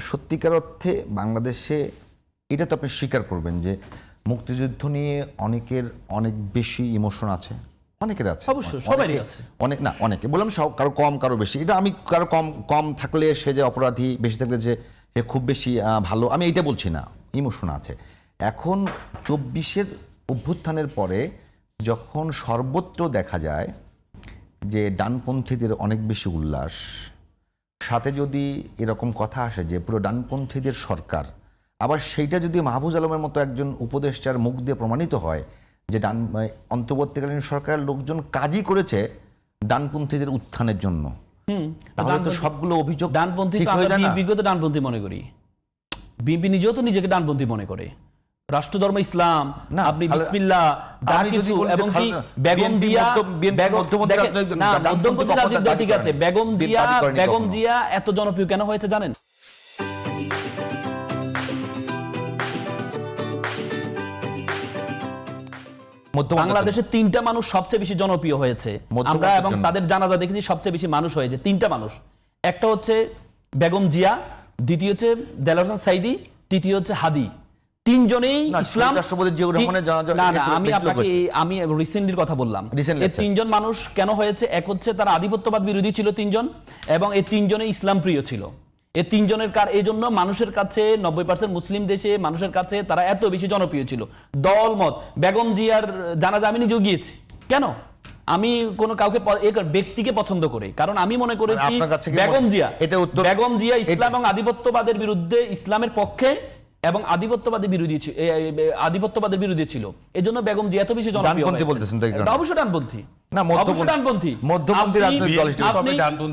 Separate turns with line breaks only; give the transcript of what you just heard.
সত্যিকার অর্থে বাংলাদেশে এটা তো আপনি স্বীকার করবেন যে মুক্তিযুদ্ধ নিয়ে অনেকের অনেক বেশি ইমোশন আছে, অনেকের আছে,
অবশ্যই সবারই আছে,
অনেক না অনেকে বললাম সব, কারো কম কারো বেশি। এটা আমি কারো কম কম থাকলে সে যে অপরাধী, বেশি থাকলে যে সে খুব বেশি ভালো, আমি এইটা বলছি না। ইমোশন আছে। এখন 24-এর অভ্যুত্থানের পরে যখন সর্বত্র দেখা যায় যে ডানপন্থীদের অনেক বেশি উল্লাস, সাথে যদি এরকম কথা আসে যে পুরো ডানপন্থীদের সরকার, আবার সেইটা যদি মাহফুজ আলমের মতো একজন উপদেষ্টার মুখ দিয়ে প্রমাণিত হয় যে অন্তর্বর্তীকালীন সরকারের লোকজন কাজই করেছে ডানপন্থীদের উত্থানের জন্য, তাহলে তো সবগুলো অভিযোগ
ডানপন্থী
ঠিক হয়ে যায় না।
বিগত ডানপন্থী মনে করি, বিএনপি নিজেও তো নিজেকে ডানপন্থী মনে করে। রাষ্ট্রধর্ম ইসলাম, আপনি বিসমিল্লাহ যা কিছু, এবং কি বেগম জিয়া, মধ্যমপন্থী রাজনৈতিক দল ঠিক আছে, বেগম জিয়া এত জনপ্রিয় কেন হয়েছে জানেন? বাংলাদেশে 3টা মানুষ সবচেয়ে বেশি জনপ্রিয় হয়েছে আমরা, এবং তাদের জানাজা দেখেছি সবচেয়ে বেশি মানুষ হয়েছে 3টা মানুষ। একটা হচ্ছে বেগম জিয়া, দ্বিতীয় হচ্ছে দেলোয়ার হোসেন সাইদি, তৃতীয় হচ্ছে হাদি। 3 জনেই ইসলাম। আমি রিসেন্টলির কথা বললাম। এই 3 জন মানুষ কেন হয়েছে? এক হচ্ছে তারা আধিপত্যবাদ বিরোধী ছিল 3 জন, এবং এই 3 জনে ইসলাম প্রিয় ছিল। এই 3 জনের এই জন্য মানুষের কাছে, 90% মুসলিম দেশে মানুষের কাছে তারা এত বেশি জনপ্রিয় ছিল। দলমত, বেগম জিয়ার জানাজা আমি নিজেও গিয়েছি। কেন? আমি কোন কাউকে ব্যক্তিকে পছন্দ করি, কারণ আমি মনে করি বেগম জিয়া ইসলাম এবং আধিপত্যবাদের বিরুদ্ধে, ইসলামের পক্ষে এবং আধিপত্যবাদের বিরুদ্ধে ছিল। এজন্য বেগম জিয়া এত বেশি জনপ্রিয়।
বলতেছেন
অবশ্যই ডানপন্থী,
না,
অবশ্যই ডানপন্থী,
মধ্যপন্থী রাজনৈতিক দল।